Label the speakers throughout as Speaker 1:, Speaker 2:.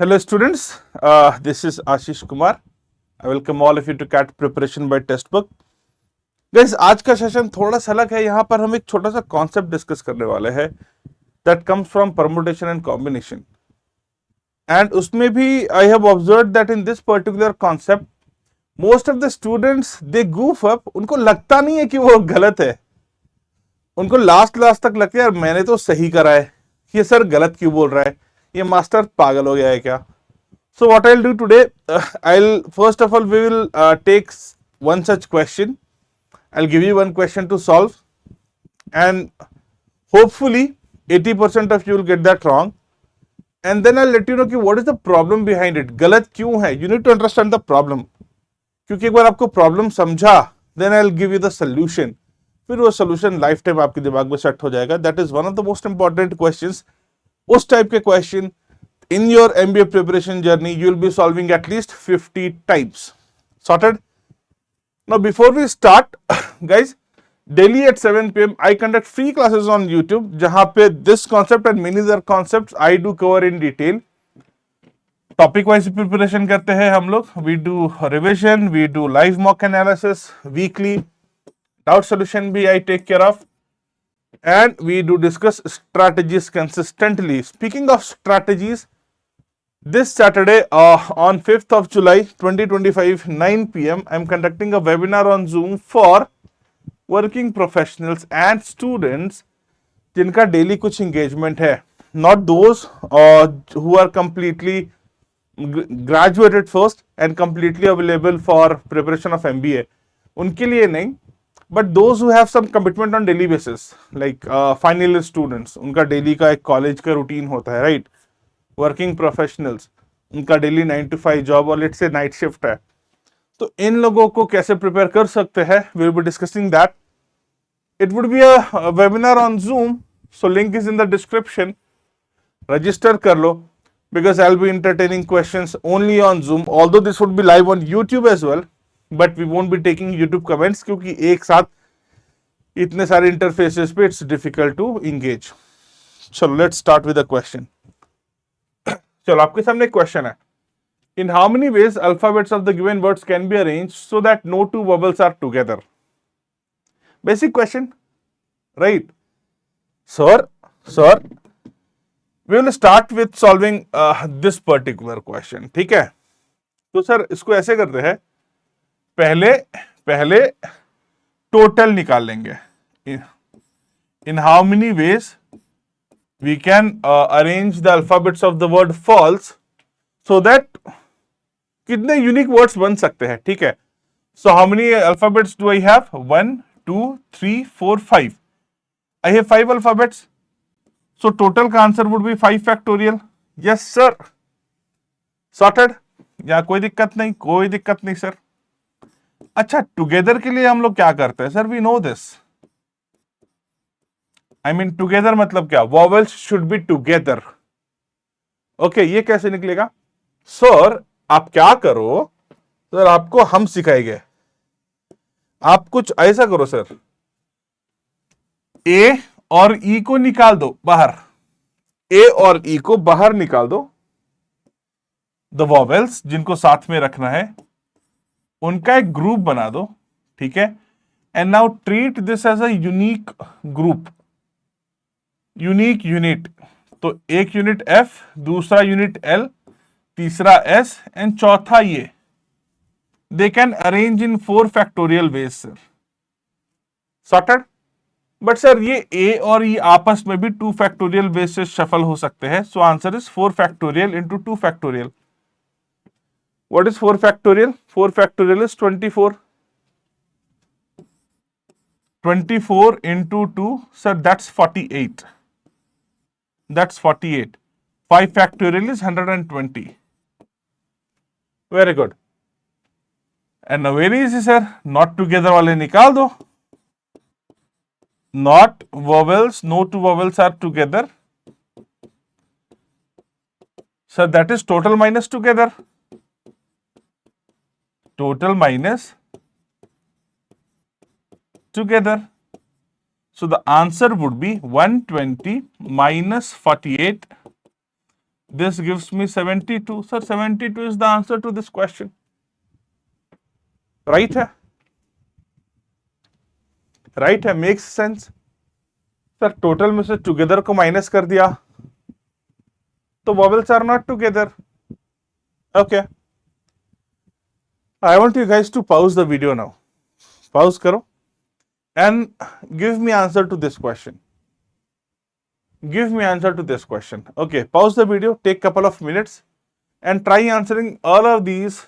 Speaker 1: Hello, students. This is Ashish Kumar. I welcome all of you to CAT preparation by textbook. Guys, आज का session थोड़ा सा अलग है. यहाँ पर हम एक छोटा सा कॉन्सेप्ट डिस्कस करने वाले हैं that comes from permutation and combination. And उसमें भी I have observe that in this particular concept most of the students they goof up. उनको लगता नहीं है कि वो गलत है. उनको लास्ट लास्ट तक लगता है यार मैंने तो सही करा है, ये सर गलत क्यों बोल रहा है, ये मास्टर पागल हो गया है क्या. So what I'll do today, I'll first of all we will take one such question. I'll give you one question to solve, and hopefully 80% of you will get that wrong. And then I'll let you know कि what is the problem behind it. गलत क्यों है? You need to understand the problem. क्योंकि एक बार आपको problem समझा, then I'll give you the solution. फिर वो सोल्यूशन लाइफ टाइम आपके दिमाग में सेट हो जाएगा. That is one of the most important questions. उस टाइप के question in your MBA preparation journey you will be solving at least 50 times. Sorted? Now before we start guys, daily at 7 p.m. I conduct free classes on YouTube जहां पे this concept and many other concepts I do cover in detail. Topic wise preparation करते हैं हम लोग. We do revision, we do live mock analysis, weekly doubt solution भी I take care of, and we do discuss strategies consistently. Speaking of strategies, this Saturday on 5th of July 2025 9 p.m. I am conducting a webinar on Zoom for working professionals and students जिनका daily कुछ engagement है. Not those who are completely graduated first and completely available for preparation of MBA. उनके लिए नहीं, but those who have some commitment on daily basis, like final year students, उनका daily का एक college का routine होता है, राइट. वर्किंग प्रोफेशनल्स, उनका डेली 9 to 5 जॉब और लेट्स से नाइट शिफ्ट है. तो इन लोगों को कैसे प्रिपेयर कर सकते हैं, we will be discussing that. It would be a webinar on Zoom, so link is in the description. Register कर लो because I'll be entertaining questions only on Zoom, although this would be live on YouTube as well, but we won't be taking YouTube comments क्योंकि एक साथ इतने सारे interfaces पे it's difficult to engage. चलो let's start with a question. चलो आपके सामने एक क्वेश्चन है. In how many ways alphabets of the given words can be arranged so that no two vowels are together? Basic question, right? Sir, we will start with solving this particular question. ठीक है. तो sir इसको ऐसे करते हैं, पहले total निकाल लेंगे. In how many ways we can arrange the alphabets of the word false so that कितने यूनिक वर्ड्स बन सकते हैं. ठीक है. So how many alphabets do I have? 1 2 3 4 5. I have 5 alphabets. So total का answer would be 5 factorial. Yes sir. Sorted. या कोई दिक्कत नहीं सर. अच्छा, टुगेदर के लिए हम लोग क्या करते हैं sir? We know this. I mean together मतलब क्या? Vowels should be together. Okay, ये कैसे निकलेगा? सर आप क्या करो, सर आपको हम सिखाएंगे. आप कुछ ऐसा करो सर, ए और ई को निकाल दो बाहर. ए और ई को बाहर निकाल दो. द वॉवेल्स जिनको साथ में रखना है उनका एक ग्रुप बना दो. ठीक है. And now treat this as a unique group, unique unit. तो एक यूनिट एफ, दूसरा यूनिट एल, तीसरा एस एंड चौथा ये. They can arrange in 4 factorial ways sir. Sorted. But sir ये ए और ई आपस में भी 2 फैक्टोरियल बेस से शफल हो सकते हैं. So answer is 4 factorial into 2 factorial. What is 4 factorial? 4 factorial is 24. 24 into 2 sir that's 48. That's 48. 5 factorial is 120. Very good. And very easy sir, not together वाले निकाल दो. Not vowels, no two vowels are together. So that is total minus together. Total minus together. So the answer would be 120 minus 48 This gives me 72. Sir, 72 is the answer to this question. Right है? Right है? Makes sense. Sir, total में से together को minus कर दिया, तो vowels are not together. Okay. I want you guys to pause the video now. Pause करो and give me answer to this question. Give me answer to this question. Okay, pause the video, take couple of minutes and try answering all of these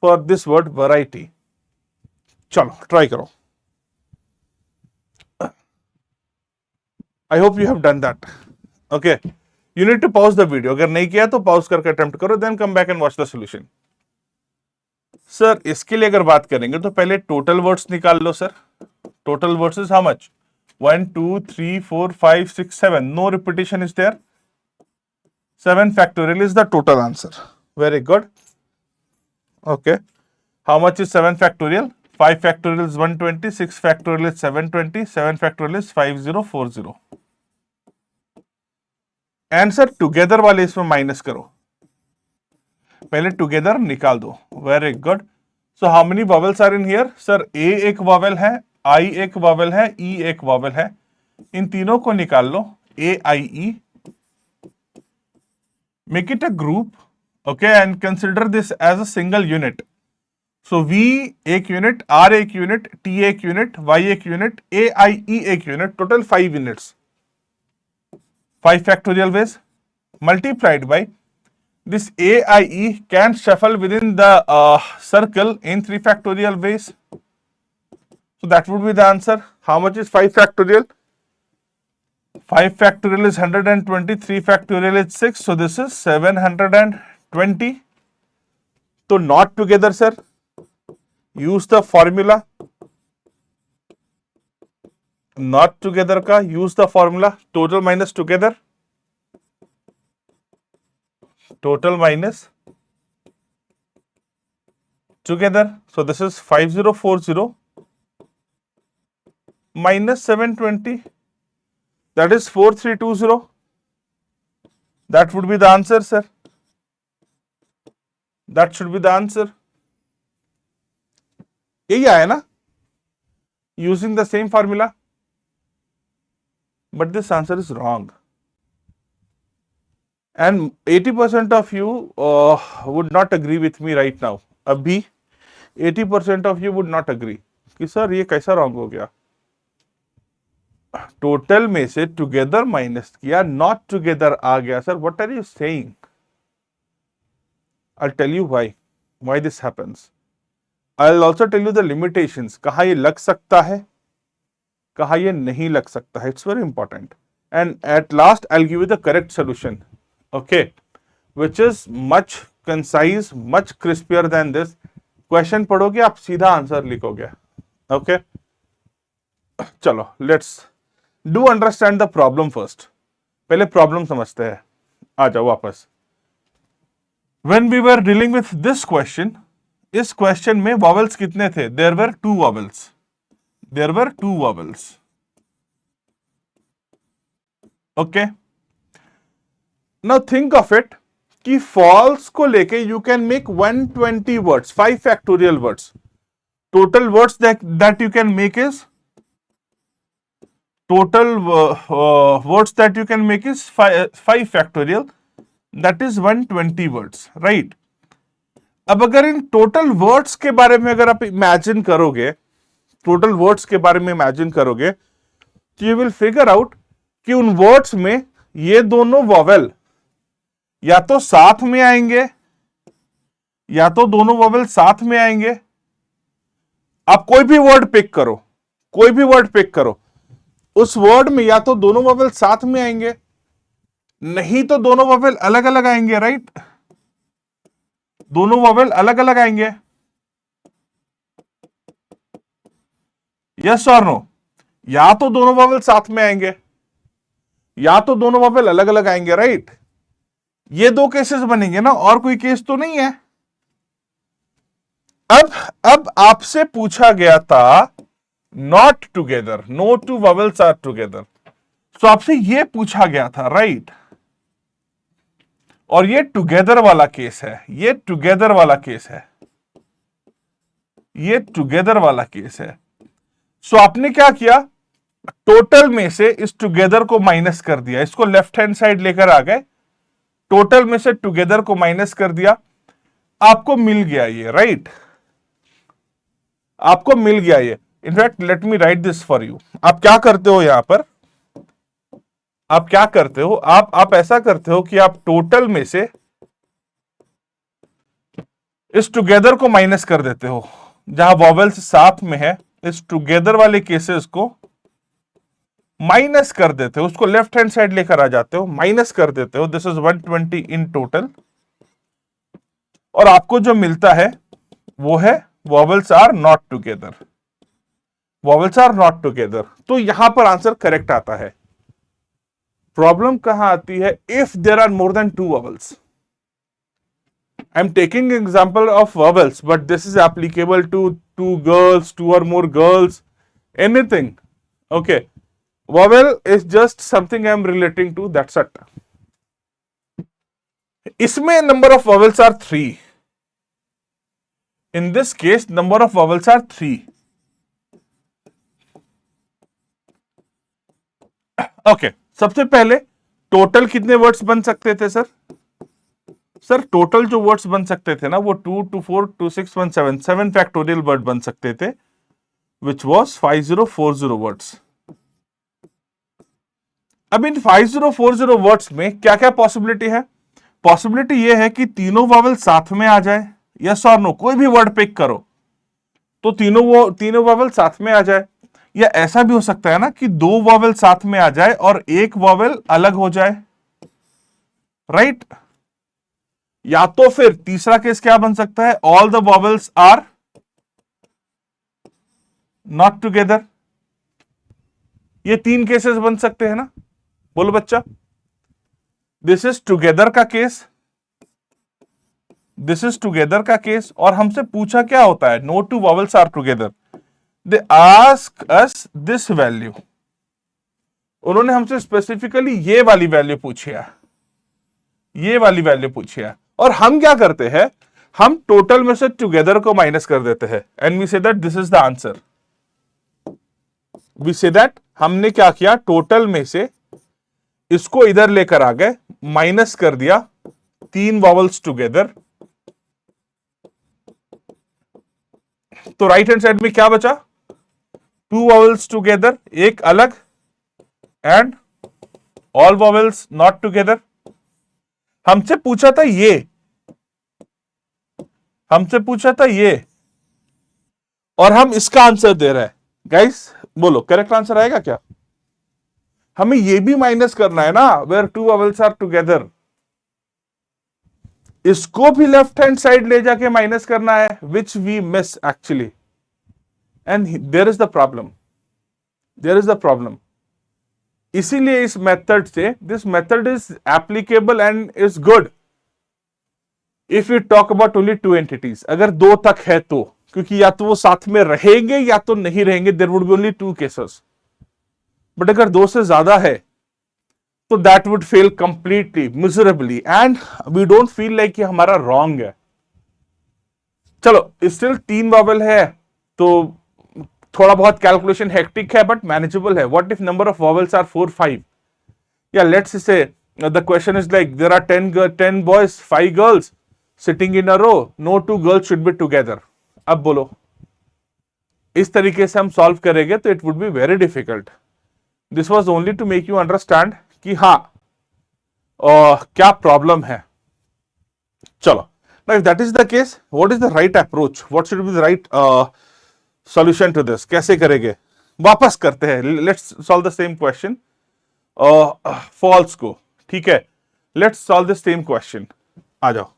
Speaker 1: for this word variety. चलो try करो. I hope you have done that. Okay, you need to pause the video. अगर नहीं किया तो pause करके attempt करो, then come back and watch the solution. Sir इसके लिए अगर बात करेंगे तो पहले टोटल वर्ड्स निकाल लो sir. Total words is how much? 1 2 3 4 5 6 7. No repetition is there. 7 factorial is the total answer. Very good. Okay. How much is 7 factorial? 5 factorial is 120, 6 factorial is 720, 7 factorial is 5040. Answer together वाले इसमें minus करो, पहले together निकाल दो. Very good. So how many vowels are in here? Sir A एक vowel है, आई एक vowel है, ई एक वॉवेल है. इन तीनों को निकाल लो. ए आई ई, make it a group, okay, and consider this as a single unit. So V एक यूनिट, R एक यूनिट, T एक यूनिट, Y एक यूनिट, A I E एक unit, total 5 units. 5 factorial ways multiplied by this A I E can shuffle within the circle in 3 factorial ways. So that would be the answer. How much is 5 factorial? 5 factorial is 120, 3 factorial is 6, so this is 720. So not together, sir. Use the formula. Not together ka, use the formula. Total minus together. Total minus together. So this is 5040 minus 720. That is 4320. That would be the answer, sir. That should be the answer. यही आया ना? Using the same formula. But this answer is wrong. And 80% of you would not agree with me right now. अभी 80% of you would not agree कि sir ये कैसा wrong हो गया? Total में से टुगेदर माइनस किया, नॉट टुगेदर आ गया. Sir what are you saying? I tell you why this happens. I will also tell you the limitations. कहाँ ये लग सकता है, कहाँ ये नहीं लग सकता है. It's very important. And at last I will give you the correct solution, okay, which is much concise, much crispier than this. Question पढ़ोगे आप सीधा आंसर लिखोगे. ओके, चलो let's do understand the problem first. पहले problem समझते हैं. आ जाओ वापस. When we were dealing with this question, इस क्वेश्चन में वॉवेल्स कितने थे? There were 2 vowels. There were 2 vowels. Okay, now think of it कि फॉल्स को लेके you can make 120 words, 5 factorial words. Total words that you can make is total words that you can make is 5 factorial, that is 120 words, right? अब अगर in total words के बारे में अगर आप इमेजिन करोगे, टोटल वर्ड्स के बारे में इमेजिन करोगे, तो यू विल फिगर आउट कि उन वर्ड्स में ये दोनों वॉवेल या तो साथ में आएंगे, या तो दोनों वॉवेल साथ में आएंगे. आप कोई भी वर्ड पिक करो, कोई भी वर्ड पिक करो, उस वर्ड में या तो दोनों वॉवेल साथ में आएंगे, नहीं तो दोनों वॉवेल अलग अलग आएंगे, राइट? दोनों वॉवेल अलग अलग आएंगे. यस और नो? या तो दोनों वॉवेल साथ में आएंगे, या तो दोनों वॉवेल अलग अलग आएंगे, राइट? ये 2 केसेस बनेंगे ना, और कोई केस तो नहीं है. अब आपसे पूछा गया था not together, no 2 vowels are together. तो आपसे ये पूछा गया था, राइट? और ये टुगेदर वाला केस है, ये टुगेदर वाला केस है, ये टुगेदर वाला केस है। सो आपने क्या किया, टोटल में से इस टुगेदर को माइनस कर दिया, इसको लेफ्ट हैंड साइड लेकर आ गए, टोटल में से टुगेदर को माइनस कर दिया, आपको मिल गया ये, राइट, आपको मिल गया ये। In fact let me right this for you. आप क्या करते हो यहां पर, आप क्या करते हो, आप ऐसा करते हो कि आप टोटल में से इस टुगेदर को माइनस कर देते हो, जहां वॉवेल्स साथ में है, इस टुगेदर वाले केसेस को माइनस कर देते हो, उसको लेफ्ट हैंड साइड लेकर आ जाते हो, माइनस कर देते हो, दिस इज 120 इन टोटल, और आपको जो मिलता है वो है vowels are not together, vowels are not together. तो यहां पर आंसर करेक्ट आता है। प्रॉब्लम कहां आती है, if there are more than two vowels. I am taking example of vowels, but this is applicable to two girls, two or more girls, anything, okay. Vowel is just something I am relating to, that's it. इसमें number of vowels are 3. In this case, number of vowels are 3. Okay, सबसे पहले total कितने words बन सकते थे sir? Sir total जो words बन सकते थे ना, वो 2, 2, 4, 2, 6, 1, 7, 7 फैक्टोरियल वर्ड बन सकते थे, which was 5040 वर्ड्स। अब इन 5040 वर्ड्स में क्या क्या पॉसिबिलिटी है? पॉसिबिलिटी ये है कि तीनों वॉवेल साथ में आ जाए, यस और नो, कोई भी वर्ड पिक करो तो तीनों वॉवेल साथ में आ जाए, या ऐसा भी हो सकता है ना कि दो वॉवेल साथ में आ जाए और एक वॉवेल अलग हो जाए, राइट? या तो फिर तीसरा केस क्या बन सकता है, all the vowels are not together. ये तीन केसेस बन सकते हैं ना, बोलो बच्चा। दिस इज टुगेदर का केस, दिस इज टुगेदर का केस, और हमसे पूछा क्या होता है, no two vowels are together. They ask us this value, उन्होंने हमसे स्पेसिफिकली ये वाली वैल्यू पूछी है, ये वाली वैल्यू पूछी है, और हम क्या करते हैं, हम टोटल में से टुगेदर को माइनस कर देते हैं, and we say that this is the answer. We say that हमने क्या किया, टोटल में से इसको इधर लेकर आ गए, माइनस कर दिया तीन वॉवेल्स टुगेदर, तो राइट हैंड साइड में क्या बचा, टू वॉवेल्स टुगेदर, एक अलग, and all vowels not together. हमसे पूछा था ये, हमसे पूछा था ये, और हम इसका आंसर दे रहे हैं। गाइस बोलो करेक्ट आंसर आएगा क्या? हमें ये भी माइनस करना है ना, where two vowels are together, इसको भी लेफ्ट हैंड साइड ले जाके माइनस करना है, which we miss actually, and there is the problem, there is the problem. इसीलिए इस मेथड से, this method is applicable and is good if you talk about only two entities, अगर दो तक है तो, क्योंकि या तो वो साथ में रहेंगे या तो नहीं रहेंगे, there would be only two cases. But अगर दो से ज्यादा है तो that would fail completely miserably, and we don't feel like कि हमारा रॉन्ग है। चलो स्टिल तीन वॉवेल है तो थोड़ा बहुत कैलकुलेशन हेक्टिक है, बट मैनेजेबल है। What if number of vowels are 4, 5, या let's say the question is like there are 10 boys 5 girls sitting in a row, no two girls should be together. अब बोलो इस तरीके से हम सॉल्व करेंगे तो it would be very difficult. This was only to make you understand कि हाँ क्या प्रॉब्लम है। चलो, now if that is the case, what is the right approach, what should be the right solution to this? कैसे करेंगे? वापस करते हैं, let's solve the same question, false को, ठीक है, let's solve the same question. आ जाओ,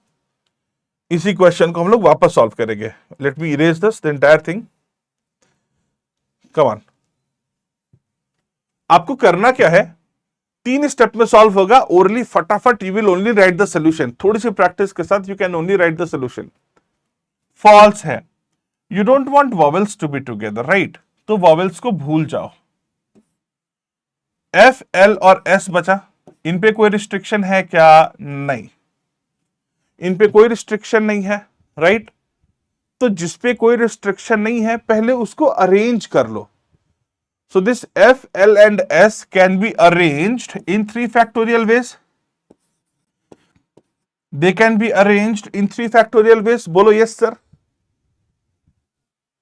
Speaker 1: इसी क्वेश्चन को हम लोग वापस सॉल्व करेंगे। Let me erase this the entire thing, come on. आपको करना क्या है, 3 स्टेप में सॉल्व होगा, ओरली फटाफट, you will only write the solution, थोड़ी सी प्रैक्टिस के साथ you can only write the solution. False है, you don't want vowels to be together, right, तो वॉवेल्स को भूल जाओ। एफ, एल और एस बचा, इन पे कोई रिस्ट्रिक्शन है क्या? नहीं। इन पे कोई रिस्ट्रिक्शन नहीं है, राइट? तो जिसपे कोई रिस्ट्रिक्शन नहीं है पहले उसको अरेंज कर लो. So this F, L and S can be arranged in 3 factorial ways. They can be arranged in 3 factorial ways. बोलो yes sir.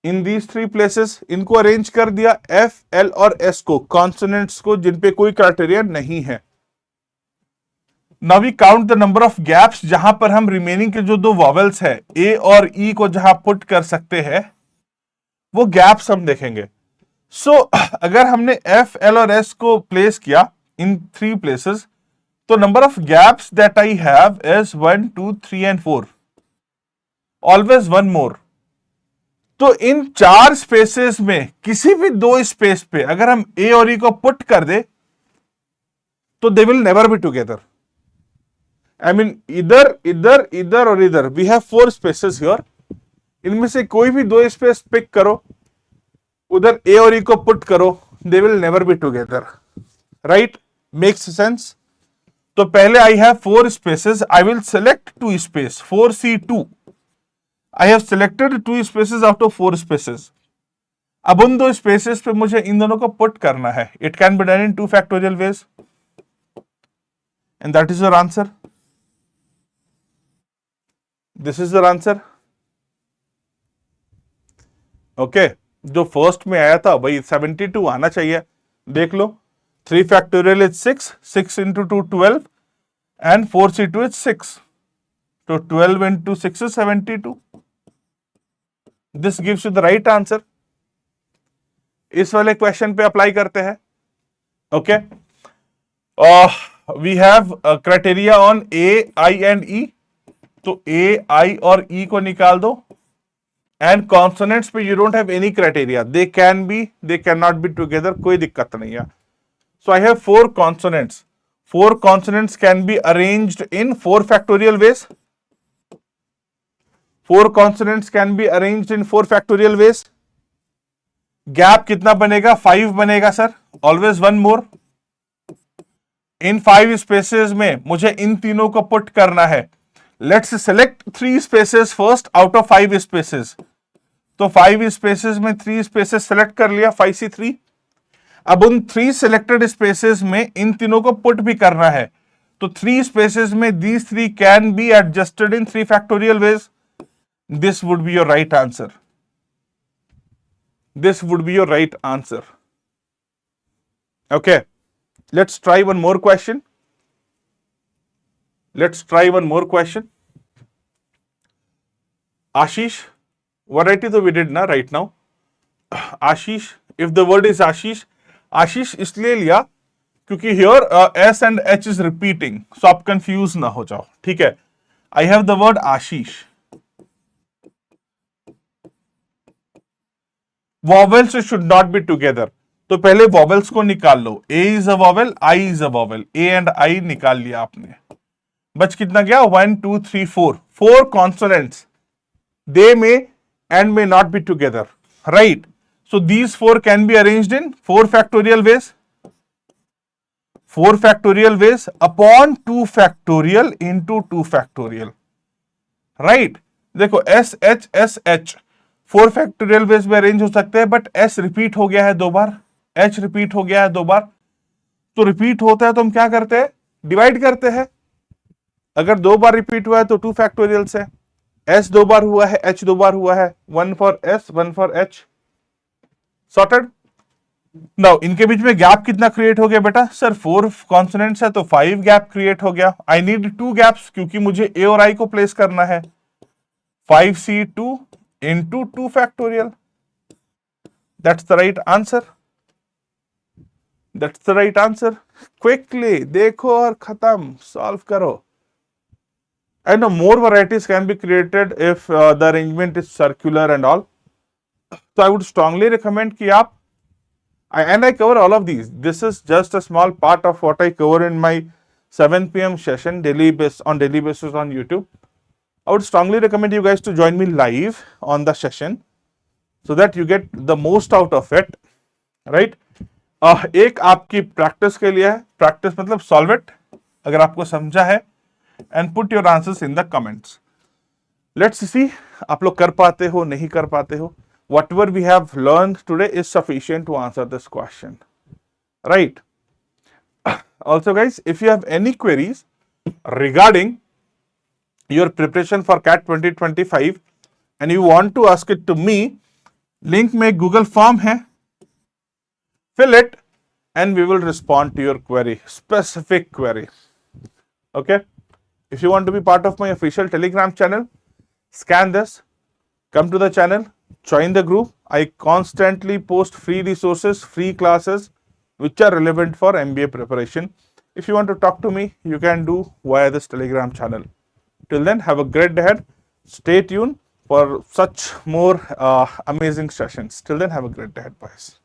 Speaker 1: In these 3 places इनको अरेंज कर दिया F, L और S को, कॉन्सोनेंट्स को जिन पे कोई क्राइटेरिया नहीं है. Now we count the number of gaps जहां पर हम रिमेनिंग के जो 2 वॉवेल्स है A और E को जहां पुट कर सकते हैं वो गैप्स हम देखेंगे. सो अगर हमने F, L और S को प्लेस किया इन 3 प्लेसेस तो number of gaps that I have is 1, 2, 3 and 4. Always one मोर. तो इन 4 स्पेसेस में किसी भी 2 स्पेस पे अगर हम A और E को पुट कर दे तो they will never be together. I mean इधर और इधर. We have 4 spaces here. इनमें से कोई भी 2 स्पेस पिक करो, उधर ए और ई को पुट करो, दे will never be together. Right? Makes sense? तो पहले आई have 4 spaces. I will select 2 space 4C2. I have selected 2 spaces out of 4 spaces. अब उन 2 स्पेसेस पे मुझे इन दोनों को पुट करना है. It can be done in 2 factorial veg and that is your answer. This is your answer. Okay, जो first में आया था भाई 72 आना चाहिए. देख लो 3 factorial is 6, 6 into 2 12 and 4C2 is 6. So 12 into 6 is 72. This gives you the right answer. इस वाले क्वेश्चन पे अप्लाई करते हैं. Okay, we have criteria on A, I and E. तो A, I और E को निकाल दो. एंड कॉन्सोनेंट्स पे you don't have any criteria. They can be, they can not be together. कोई दिक्कत नहीं है. So I have 4 consonants. 4 consonants can be arranged in 4 factorial ways. 4 consonants can be arranged in 4 factorial ways. Gap कितना बनेगा? 5 बनेगा sir. Always one more. इन 5 spaces में मुझे इन तीनों को पुट करना है. Let's select 3 spaces first out of 5 spaces. तो 5 स्पेसेस में 3 स्पेसेस सेलेक्ट कर लिया 5C3. अब उन 3 सिलेक्टेड स्पेसेस में इन तीनों को पुट भी करना है. तो 3 स्पेसेस में these 3 can be adjusted in 3 factorial veg. This would be your right answer. This would be your right answer. Okay, let's try one more question. Let's try one more question. Ashish, variety तो we did ना right now. Ashish, if the word is Ashish, Ashish इसलिए लिया क्योंकि here S and H is repeating, so आप confuse ना हो जाओ. ठीक है? I have the word Ashish. Vowels should not be together. तो पहले vowels को निकाल लो. A is a vowel, I is a vowel. A and I निकाल लिया आपने. बच कितना गया? 1, 2, 3, 4. 4 consonants. They may and may not be together. Right? So these 4 can be arranged in 4 factorial ways. 4 factorial ways upon 2 factorial into 2 factorial. Right? देखो S H S H 4 factorial ways में arrange हो सकते हैं, but S repeat हो गया है 2 बार, H repeat हो गया है 2 बार. तो रिपीट होता है तो हम क्या करते हैं? डिवाइड करते हैं. अगर 2 बार रिपीट हुआ है तो 2 फैक्टोरियल्स है. S 2 बार हुआ है, H 2 बार हुआ है. 1 for S, 1 for H. Sorted. Now इनके बीच में गैप कितना क्रिएट हो गया बेटा? सर 4 कॉन्सोनेंट्स है तो 5 गैप क्रिएट हो गया. आई नीड 2 गैप्स क्योंकि मुझे A और I को प्लेस करना है. 5C2 into 2 factorial. That's the right answer. That's the right answer. Quickly देखो और खत्म. सॉल्व करो. And more varieties can be created if the arrangement is circular and all. So I would strongly recommend कि आप, and I cover all of these. This is just a small part of what I cover in my 7 p.m. session on daily basis on YouTube. I would strongly recommend you guys to join me live on the session so that you get the most out of it. Right? एक आपकी practice के लिए है. Practice मतलब solve it. अगर आपको समझा है and put your answers in the comments. Let's see आप लोग कर पाते हो नहीं कर पाते हो. Whatever we have learned today is sufficient to answer this question, right? Also guys, if you have any queries regarding your preparation for CAT 2025 and you want to ask it to me, link में Google form है, fill it and we will respond to your query, specific query. Okay, if you want to be part of my official Telegram channel, scan this, come to the channel, join the group. I constantly post free resources, free classes which are relevant for MBA preparation. If you want to talk to me, you can do via this Telegram channel. Till then, have a great day ahead. Stay tuned for such more amazing sessions. Till then, have a great day ahead, boys.